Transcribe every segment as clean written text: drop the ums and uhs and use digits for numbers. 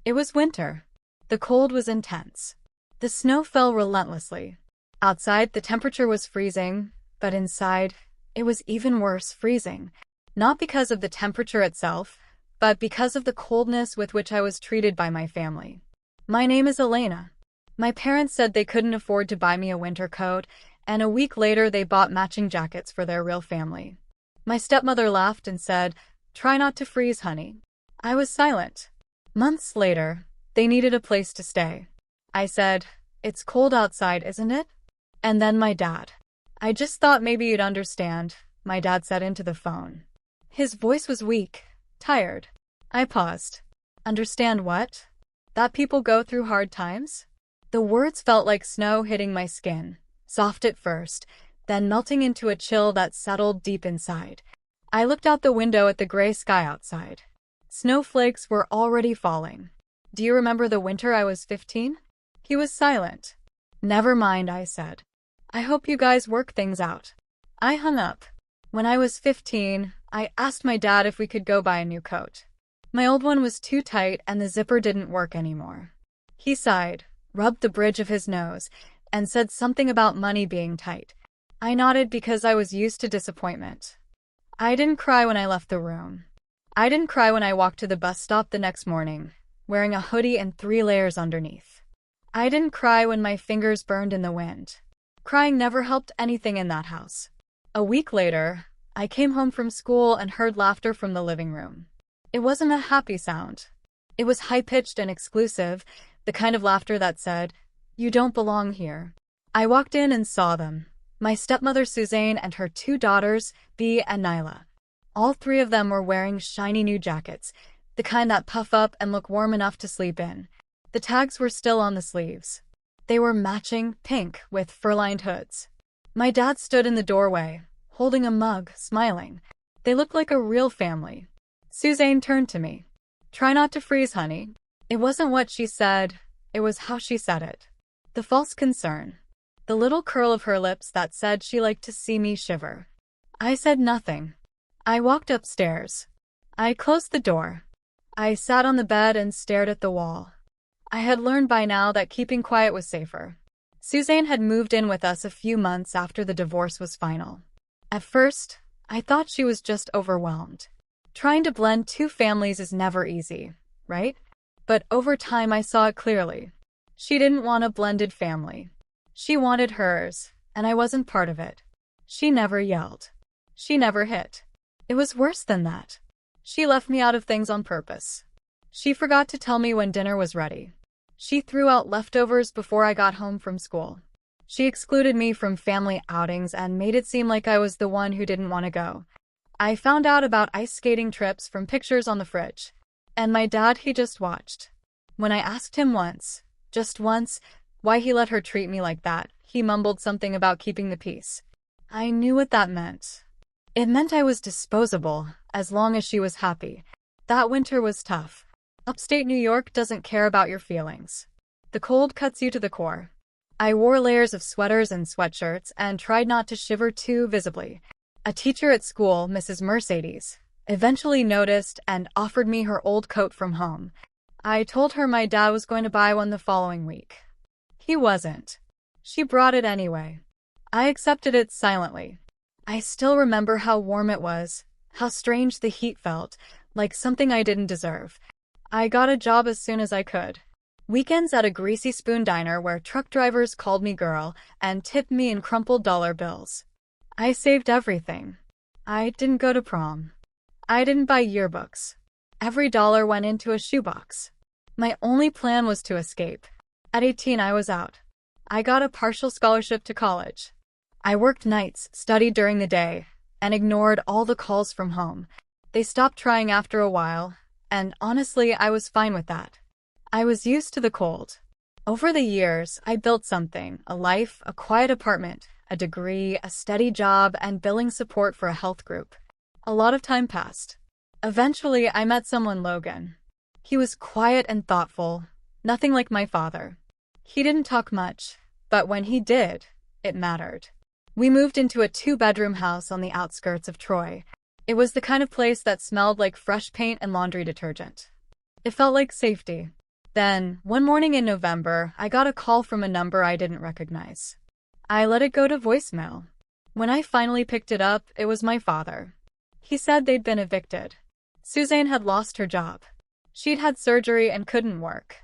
It was winter. The cold was intense. The snow fell relentlessly. Outside, the temperature was freezing, but inside, it was even worse, freezing. Not because of the temperature itself, but because of the coldness with which I was treated by my family. My name is Elena. My parents said they couldn't afford to buy me a winter coat, and a week later they bought matching jackets for their real family. My stepmother laughed and said, "Try not to freeze, honey." I was silent. Months later, they needed a place to stay. I said, "It's cold outside, isn't it?" And then my dad. "I just thought maybe you'd understand," my dad said into the phone. His voice was weak, tired. I paused. Understand what? That people go through hard times? The words felt like snow hitting my skin, soft at first, then melting into a chill that settled deep inside. I looked out the window at the gray sky outside. Snowflakes were already falling. "Do you remember the winter I was 15? He was silent. "Never mind," I said. "I hope you guys work things out." I hung up. When I was 15, I asked my dad if we could go buy a new coat. My old one was too tight and the zipper didn't work anymore. He sighed, rubbed the bridge of his nose, and said something about money being tight. I nodded because I was used to disappointment. I didn't cry when I left the room. I didn't cry when I walked to the bus stop the next morning, wearing a hoodie and 3 layers underneath. I didn't cry when my fingers burned in the wind. Crying never helped anything in that house. A week later, I came home from school and heard laughter from the living room. It wasn't a happy sound. It was high-pitched and exclusive, the kind of laughter that said, "You don't belong here." I walked in and saw them. My stepmother Suzanne and her 2 daughters, Bea and Nyla. All 3 of them were wearing shiny new jackets, the kind that puff up and look warm enough to sleep in. The tags were still on the sleeves. They were matching, pink, with fur-lined hoods. My dad stood in the doorway, holding a mug, smiling. They looked like a real family. Suzanne turned to me. "Try not to freeze, honey." It wasn't what she said, it was how she said it. The false concern. The little curl of her lips that said she liked to see me shiver. I said nothing. I walked upstairs. I closed the door. I sat on the bed and stared at the wall. I had learned by now that keeping quiet was safer. Suzanne had moved in with us a few months after the divorce was final. At first, I thought she was just overwhelmed. Trying to blend 2 families is never easy, right? But over time I saw it clearly. She didn't want a blended family. She wanted hers, and I wasn't part of it. She never yelled. She never hit. It was worse than that. She left me out of things on purpose. She forgot to tell me when dinner was ready. She threw out leftovers before I got home from school. She excluded me from family outings and made it seem like I was the one who didn't want to go. I found out about ice skating trips from pictures on the fridge. And my dad, he just watched. When I asked him once, just once, why he let her treat me like that, he mumbled something about keeping the peace. I knew what that meant. It meant I was disposable, as long as she was happy. That winter was tough. Upstate New York doesn't care about your feelings. The cold cuts you to the core. I wore layers of sweaters and sweatshirts and tried not to shiver too visibly. A teacher at school, Mrs. Mercedes, eventually noticed and offered me her old coat from home. I told her my dad was going to buy one the following week. He wasn't. She brought it anyway. I accepted it silently. I still remember how warm it was, how strange the heat felt, like something I didn't deserve. I got a job as soon as I could. Weekends at a greasy spoon diner where truck drivers called me girl and tipped me in crumpled dollar bills. I saved everything. I didn't go to prom. I didn't buy yearbooks. Every dollar went into a shoebox. My only plan was to escape. At 18, I was out. I got a partial scholarship to college. I worked nights, studied during the day, and ignored all the calls from home. They stopped trying after a while, and honestly, I was fine with that. I was used to the cold. Over the years, I built something, a life, a quiet apartment, a degree, a steady job, and billing support for a health group. A lot of time passed. Eventually, I met someone, Logan. He was quiet and thoughtful, nothing like my father. He didn't talk much, but when he did, it mattered. We moved into a 2-bedroom house on the outskirts of Troy. It was the kind of place that smelled like fresh paint and laundry detergent. It felt like safety. Then, one morning in November, I got a call from a number I didn't recognize. I let it go to voicemail. When I finally picked it up, it was my father. He said they'd been evicted. Suzanne had lost her job. She'd had surgery and couldn't work.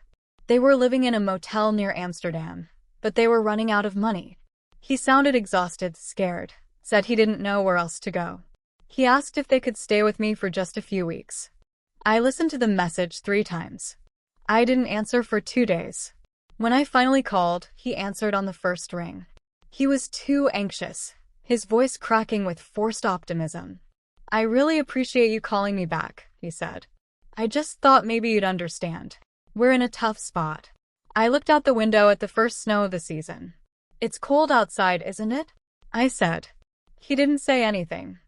They were living in a motel near Amsterdam, but they were running out of money. He sounded exhausted, scared, said he didn't know where else to go. He asked if they could stay with me for just a few weeks. I listened to the message 3 times. I didn't answer for 2 days. When I finally called, he answered on the first ring. He was too anxious, his voice cracking with forced optimism. "I really appreciate you calling me back," he said. "I just thought maybe you'd understand. We're in a tough spot." I looked out the window at the first snow of the season. "It's cold outside, isn't it?" I said. He didn't say anything.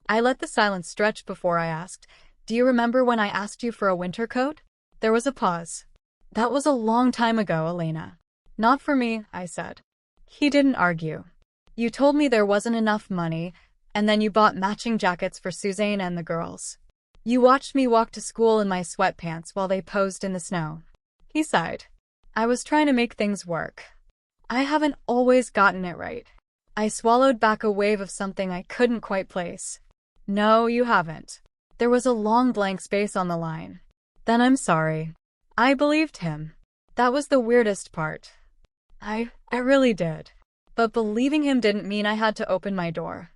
I let the silence stretch before I asked, "Do you remember when I asked you for a winter coat?" There was a pause. "That was a long time ago, Elena." "Not for me," I said. He didn't argue. "You told me there wasn't enough money, and then you bought matching jackets for Suzanne and the girls. You watched me walk to school in my sweatpants while they posed in the snow." He sighed. "I was trying to make things work. I haven't always gotten it right." I swallowed back a wave of something I couldn't quite place. "No, you haven't." There was a long blank space on the line. "Then I'm sorry." I believed him. That was the weirdest part. I really did. But believing him didn't mean I had to open my door.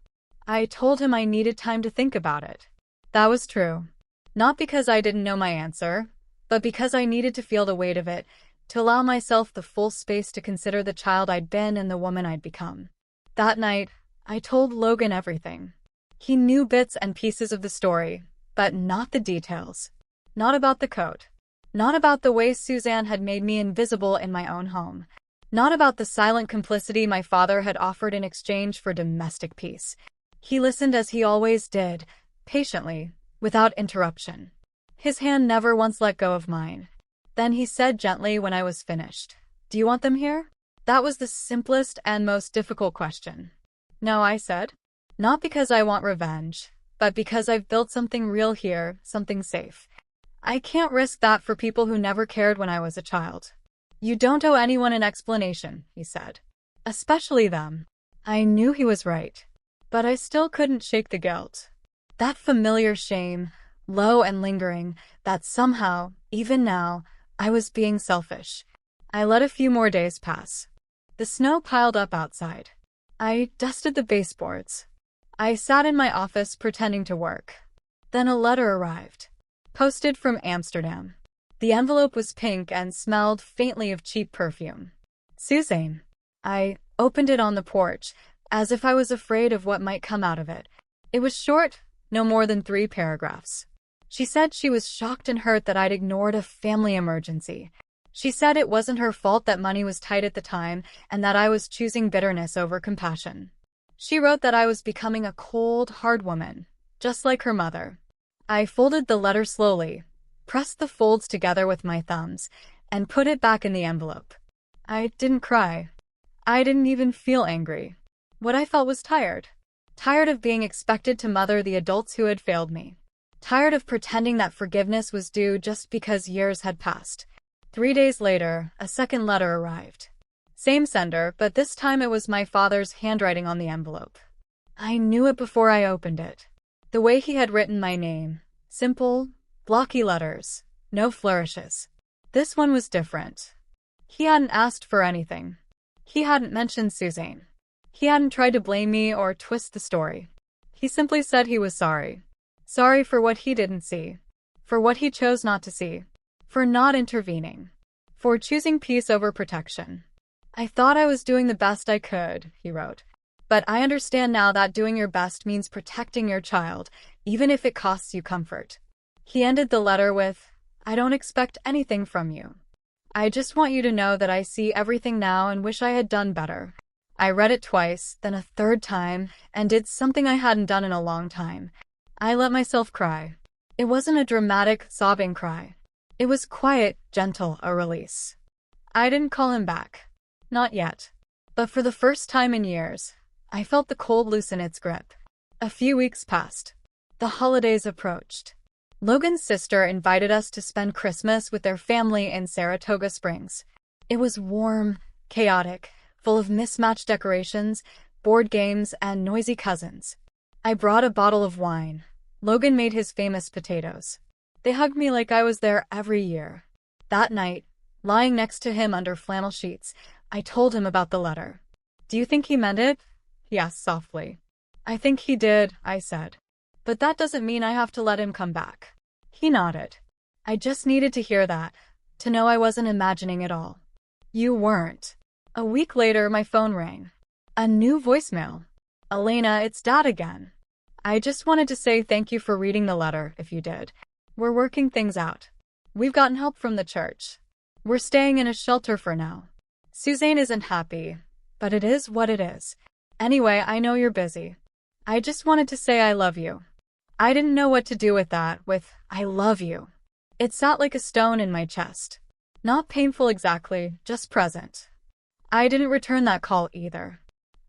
I told him I needed time to think about it. That was true. Not because I didn't know my answer, but because I needed to feel the weight of it, to allow myself the full space to consider the child I'd been and the woman I'd become. That night, I told Logan everything. He knew bits and pieces of the story, but not the details. Not about the coat. Not about the way Suzanne had made me invisible in my own home. Not about the silent complicity my father had offered in exchange for domestic peace. He listened as he always did, patiently, without interruption. His hand never once let go of mine. Then he said gently when I was finished, "Do you want them here?" That was the simplest and most difficult question. "No," I said. "Not because I want revenge, but because I've built something real here, something safe. I can't risk that for people who never cared when I was a child." "You don't owe anyone an explanation," he said. "Especially them." I knew he was right, but I still couldn't shake the guilt. That familiar shame, low and lingering, that somehow, even now, I was being selfish. I let a few more days pass. The snow piled up outside. I dusted the baseboards. I sat in my office pretending to work. Then a letter arrived. Posted from Amsterdam. The envelope was pink and smelled faintly of cheap perfume. "Suzanne." I opened it on the porch, as if I was afraid of what might come out of it. It was short, no more than 3 paragraphs. She said she was shocked and hurt that I'd ignored a family emergency. She said it wasn't her fault that money was tight at the time and that I was choosing bitterness over compassion. She wrote that I was becoming a cold, hard woman, just like her mother. I folded the letter slowly, pressed the folds together with my thumbs, and put it back in the envelope. I didn't cry. I didn't even feel angry. What I felt was tired. Tired of being expected to mother the adults who had failed me. Tired of pretending that forgiveness was due just because years had passed. 3 days later, a second letter arrived. Same sender, but this time it was my father's handwriting on the envelope. I knew it before I opened it. The way he had written my name. Simple, blocky letters. No flourishes. This one was different. He hadn't asked for anything. He hadn't mentioned Suzanne. He hadn't tried to blame me or twist the story. He simply said he was sorry. Sorry for what he didn't see. For what he chose not to see. For not intervening. For choosing peace over protection. "I thought I was doing the best I could," he wrote. "But I understand now that doing your best means protecting your child, even if it costs you comfort." He ended the letter with, "I don't expect anything from you. I just want you to know that I see everything now and wish I had done better." I read it twice, then a third time, and did something I hadn't done in a long time. I let myself cry. It wasn't a dramatic, sobbing cry. It was quiet, gentle, a release. I didn't call him back. Not yet. But for the first time in years, I felt the cold loosen its grip. A few weeks passed. The holidays approached. Logan's sister invited us to spend Christmas with their family in Saratoga Springs. It was warm, chaotic, full of mismatched decorations, board games, and noisy cousins. I brought a bottle of wine. Logan made his famous potatoes. They hugged me like I was there every year. That night, lying next to him under flannel sheets, I told him about the letter. "Do you think he meant it?" he asked softly. "I think he did," I said. "But that doesn't mean I have to let him come back." He nodded. I just needed to hear that, to know I wasn't imagining it all. You weren't. A week later, my phone rang. A new voicemail. "Elena, it's Dad again. I just wanted to say thank you for reading the letter, if you did. We're working things out. We've gotten help from the church. We're staying in a shelter for now. Suzanne isn't happy, but it is what it is. Anyway, I know you're busy. I just wanted to say I love you." I didn't know what to do with that, with "I love you." It sat like a stone in my chest. Not painful exactly, just present. I didn't return that call either.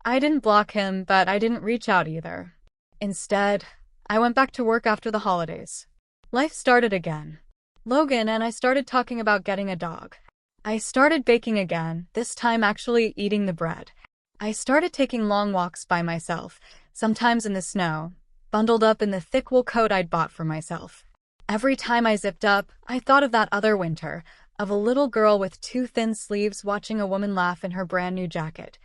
I didn't block him, but I didn't reach out either. Instead, I went back to work after the holidays. Life started again. Logan and I started talking about getting a dog. I started baking again, this time actually eating the bread. I started taking long walks by myself, sometimes in the snow, bundled up in the thick wool coat I'd bought for myself. Every time I zipped up, I thought of that other winter, of a little girl with two thin sleeves watching a woman laugh in her brand new jacket.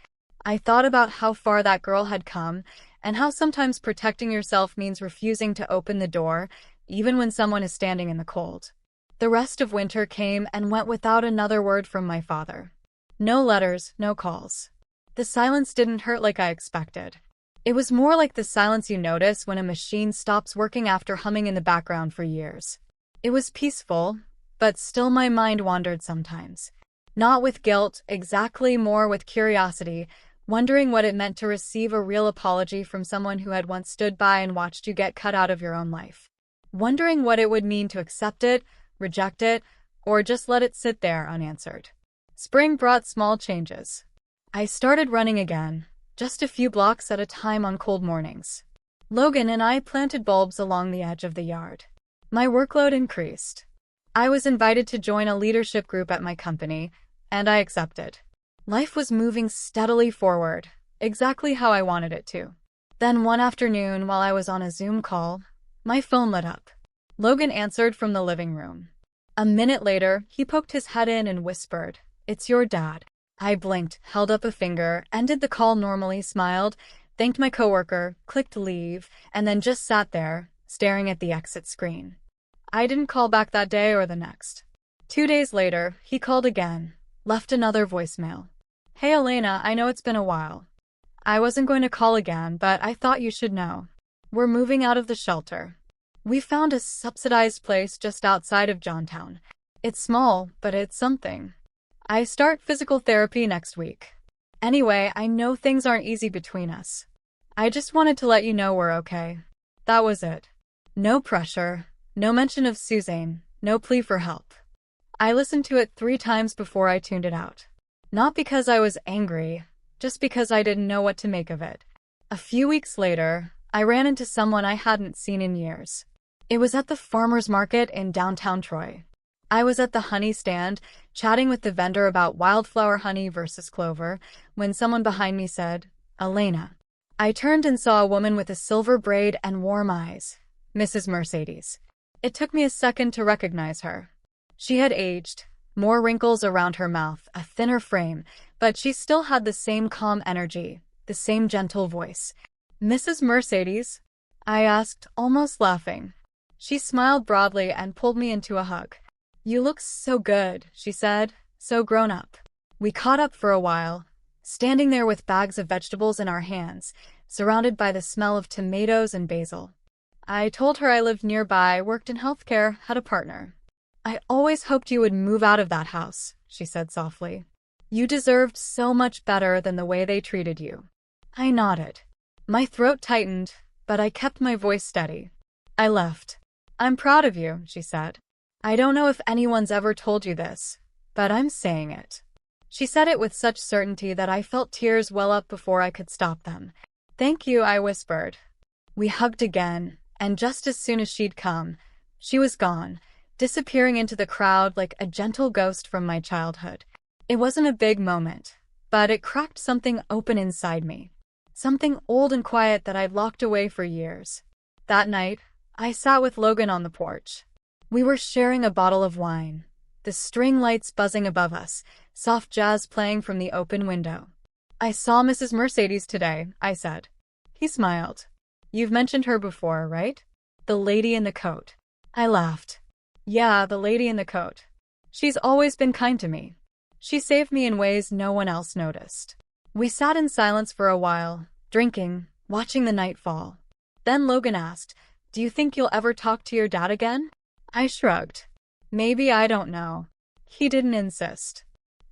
I thought about how far that girl had come, and how sometimes protecting yourself means refusing to open the door, even when someone is standing in the cold. The rest of winter came and went without another word from my father. No letters, no calls. The silence didn't hurt like I expected. It was more like the silence you notice when a machine stops working after humming in the background for years. It was peaceful, but still my mind wandered sometimes. Not with guilt, exactly, more with curiosity, wondering what it meant to receive a real apology from someone who had once stood by and watched you get cut out of your own life. Wondering what it would mean to accept it, reject it, or just let it sit there unanswered. Spring brought small changes. I started running again, just a few blocks at a time on cold mornings. Logan and I planted bulbs along the edge of the yard. My workload increased. I was invited to join a leadership group at my company, and I accepted. Life was moving steadily forward, exactly how I wanted it to. Then one afternoon, while I was on a Zoom call, my phone lit up. Logan answered from the living room. A minute later, he poked his head in and whispered, "It's your dad." I blinked, held up a finger, ended the call normally, smiled, thanked my coworker, clicked leave, and then just sat there, staring at the exit screen. I didn't call back that day or the next. 2 days later, he called again, left another voicemail. "Hey Elena, I know it's been a while. I wasn't going to call again, but I thought you should know. We're moving out of the shelter. We found a subsidized place just outside of Johntown. It's small, but it's something. I start physical therapy next week. Anyway, I know things aren't easy between us. I just wanted to let you know we're okay." That was it. No pressure, no mention of Suzanne, no plea for help. I listened to it 3 times before I tuned it out. Not because I was angry, just because I didn't know what to make of it. A few weeks later, I ran into someone I hadn't seen in years. It was at the farmer's market in downtown Troy. I was at the honey stand, chatting with the vendor about wildflower honey versus clover, when someone behind me said, "Elena." I turned and saw a woman with a silver braid and warm eyes, Mrs. Mercedes. It took me a second to recognize her. She had aged, more wrinkles around her mouth, a thinner frame, but she still had the same calm energy, the same gentle voice. "Mrs. Mercedes?" I asked, almost laughing. She smiled broadly and pulled me into a hug. "You look so good," she said, "so grown up." We caught up for a while, standing there with bags of vegetables in our hands, surrounded by the smell of tomatoes and basil. I told her I lived nearby, worked in healthcare, had a partner. "I always hoped you would move out of that house," she said softly. "You deserved so much better than the way they treated you." I nodded. My throat tightened, but I kept my voice steady. I left. "I'm proud of you," she said. "I don't know if anyone's ever told you this, but I'm saying it." She said it with such certainty that I felt tears well up before I could stop them. "Thank you," I whispered. We hugged again, and just as soon as she'd come, She was gone, disappearing into the crowd like a gentle ghost from my childhood. It wasn't a big moment, but it cracked something open inside me. Something old and quiet that I'd locked away for years. That night, I sat with Logan on the porch. We were sharing a bottle of wine, the string lights buzzing above us, soft jazz playing from the open window. "I saw Mrs. Mercedes today," I said. He smiled. "You've mentioned her before, right? The lady in the coat." I laughed. "Yeah, the lady in the coat. She's always been kind to me. She saved me in ways no one else noticed." We sat in silence for a while, drinking, watching the night fall. Then Logan asked, "Do you think you'll ever talk to your dad again?" I shrugged. "Maybe, I don't know." He didn't insist.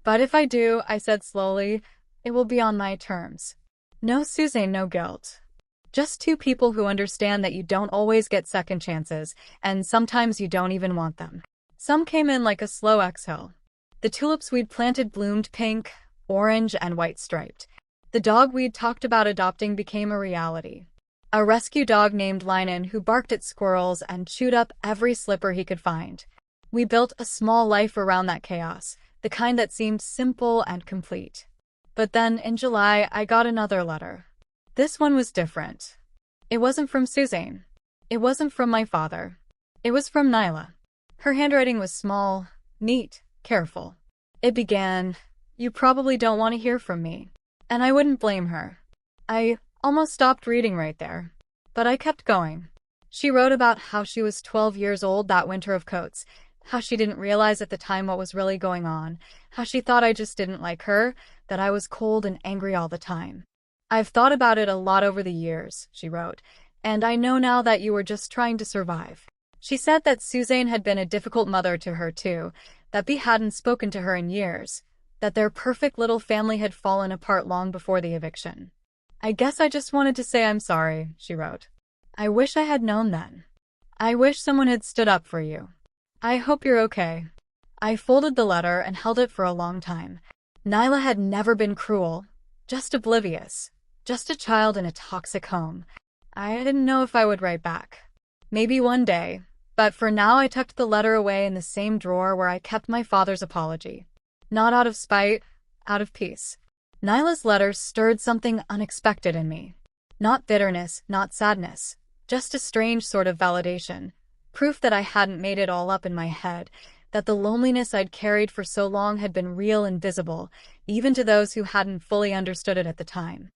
"But if I do," I said slowly, "it will be on my terms. No Suzanne, no guilt. Just two people who understand that you don't always get second chances, and sometimes you don't even want them." Some came in like a slow exhale. The tulips we'd planted bloomed pink, orange, and white striped. The dog we'd talked about adopting became a reality. A rescue dog named Linen who barked at squirrels and chewed up every slipper he could find. We built a small life around that chaos, the kind that seemed simple and complete. But then, in July, I got another letter. This one was different. It wasn't from Suzanne. It wasn't from my father. It was from Nyla. Her handwriting was small, neat, careful. It began, "You probably don't want to hear from me." And I wouldn't blame her. I almost stopped reading right there. But I kept going. She wrote about how she was 12 years old that winter of coats, how she didn't realize at the time what was really going on, how she thought I just didn't like her, that I was cold and angry all the time. "I've thought about it a lot over the years," she wrote, "and I know now that you were just trying to survive." She said that Suzanne had been a difficult mother to her too, that B hadn't spoken to her in years, that their perfect little family had fallen apart long before the eviction. "I guess I just wanted to say I'm sorry," she wrote. "I wish I had known then. I wish someone had stood up for you. I hope you're okay." I folded the letter and held it for a long time. Nyla had never been cruel, just oblivious, just a child in a toxic home. I didn't know if I would write back. Maybe one day, but for now I tucked the letter away in the same drawer where I kept my father's apology. Not out of spite, out of peace. Nyla's letter stirred something unexpected in me. Not bitterness, not sadness, just a strange sort of validation. Proof that I hadn't made it all up in my head, that the loneliness I'd carried for so long had been real and visible, even to those who hadn't fully understood it at the time.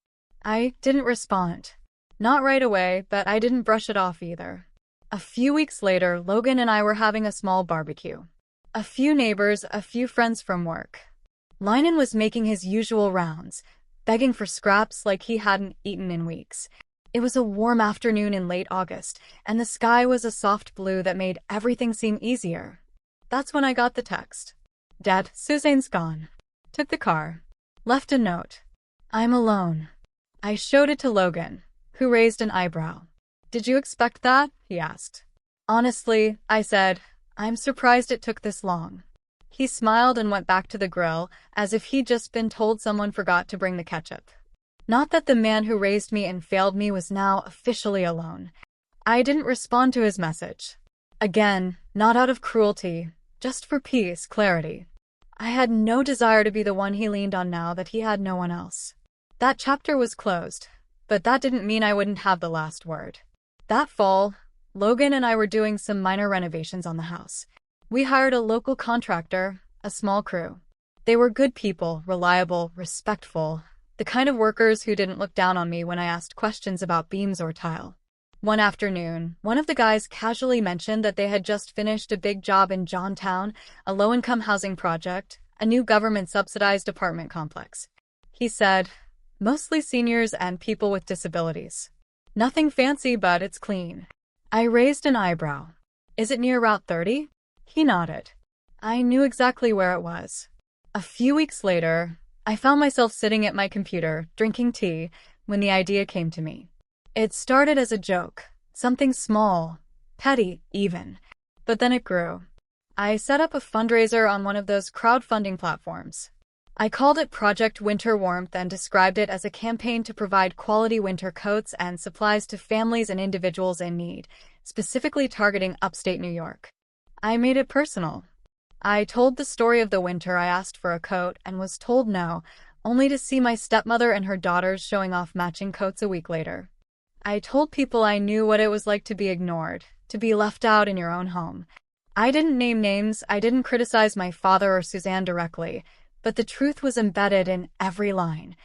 I didn't respond. Not right away, but I didn't brush it off either. A few weeks later, Logan and I were having a small barbecue. A few neighbors, a few friends from work. Linen was making his usual rounds, begging for scraps like he hadn't eaten in weeks. It was a warm afternoon in late August, and the sky was a soft blue that made everything seem easier. That's when I got the text. "Dad, Suzanne's gone." Took the car. Left a note. "I'm alone." I showed it to Logan, who raised an eyebrow. "Did you expect that?" he asked. "Honestly," I said, "I'm surprised it took this long." He smiled and went back to the grill, as if he'd just been told someone forgot to bring the ketchup. Not that the man who raised me and failed me was now officially alone. I didn't respond to his message. Again, not out of cruelty, just for peace, clarity. I had no desire to be the one he leaned on now that he had no one else. That chapter was closed, but that didn't mean I wouldn't have the last word. That fall, Logan and I were doing some minor renovations on the house. We hired a local contractor, a small crew. They were good people, reliable, respectful, the kind of workers who didn't look down on me when I asked questions about beams or tile. One afternoon, one of the guys casually mentioned that they had just finished a big job in Johntown, a low-income housing project, a new government-subsidized apartment complex. He said, "Mostly seniors and people with disabilities. Nothing fancy, but it's clean." I raised an eyebrow. "Is it near Route 30? He nodded. I knew exactly where it was. A few weeks later, I found myself sitting at my computer, drinking tea, when the idea came to me. It started as a joke, something small, petty, even. But then it grew. I set up a fundraiser on one of those crowdfunding platforms. I called it Project Winter Warmth and described it as a campaign to provide quality winter coats and supplies to families and individuals in need, specifically targeting upstate New York. I made it personal. I told the story of the winter I asked for a coat and was told no, only to see my stepmother and her daughters showing off matching coats a week later. I told people I knew what it was like to be ignored, to be left out in your own home. I didn't name names, I didn't criticize my father or Suzanne directly, but the truth was embedded in every line.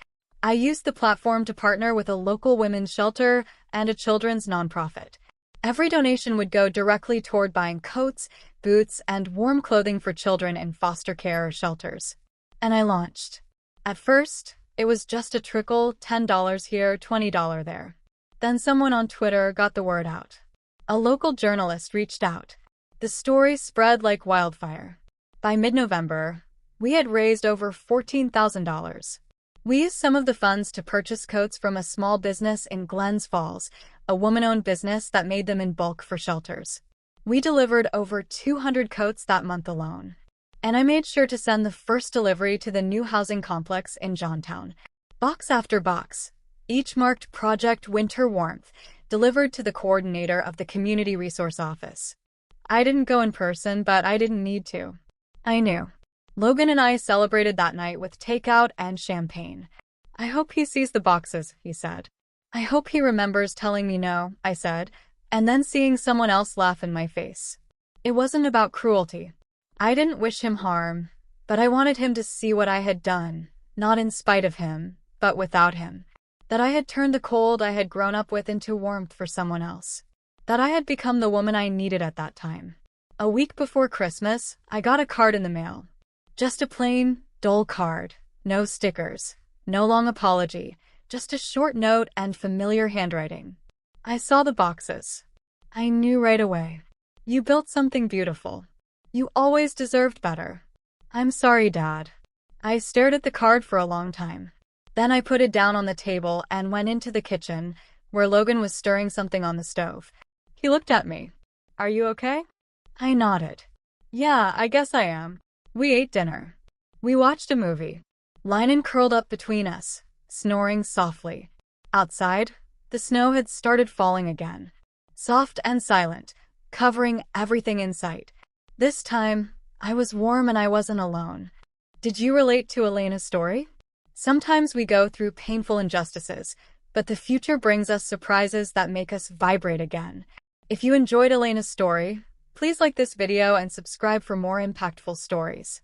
I used the platform to partner with a local women's shelter and a children's nonprofit. Every donation would go directly toward buying coats, boots, and warm clothing for children in foster care or shelters. And I launched. At first, it was just a trickle, $10 here, $20 there. Then someone on Twitter got the word out. A local journalist reached out. The story spread like wildfire. By mid-November, we had raised over $14,000. We used some of the funds to purchase coats from a small business in Glens Falls, a woman-owned business that made them in bulk for shelters. We delivered over 200 coats that month alone. And I made sure to send the first delivery to the new housing complex in Johntown. Box after box, each marked Project Winter Warmth, delivered to the coordinator of the Community Resource Office. I didn't go in person, but I didn't need to. I knew. Logan and I celebrated that night with takeout and champagne. I hope he sees the boxes, he said. I hope he remembers telling me no, I said, and then seeing someone else laugh in my face. It wasn't about cruelty. I didn't wish him harm, but I wanted him to see what I had done, not in spite of him, but without him. That I had turned the cold I had grown up with into warmth for someone else. That I had become the woman I needed at that time. A week before Christmas, I got a card in the mail. Just a plain, dull card. No stickers. No long apology. Just a short note and familiar handwriting. I saw the boxes. I knew right away. You built something beautiful. You always deserved better. I'm sorry, Dad. I stared at the card for a long time. Then I put it down on the table and went into the kitchen, where Logan was stirring something on the stove. He looked at me. Are you okay? I nodded. Yeah, I guess I am. We ate dinner. We watched a movie. Linen curled up between us, snoring softly. Outside, the snow had started falling again. Soft and silent, covering everything in sight. This time, I was warm and I wasn't alone. Did you relate to Elena's story? Sometimes we go through painful injustices, but the future brings us surprises that make us vibrate again. If you enjoyed Elena's story, please like this video and subscribe for more impactful stories.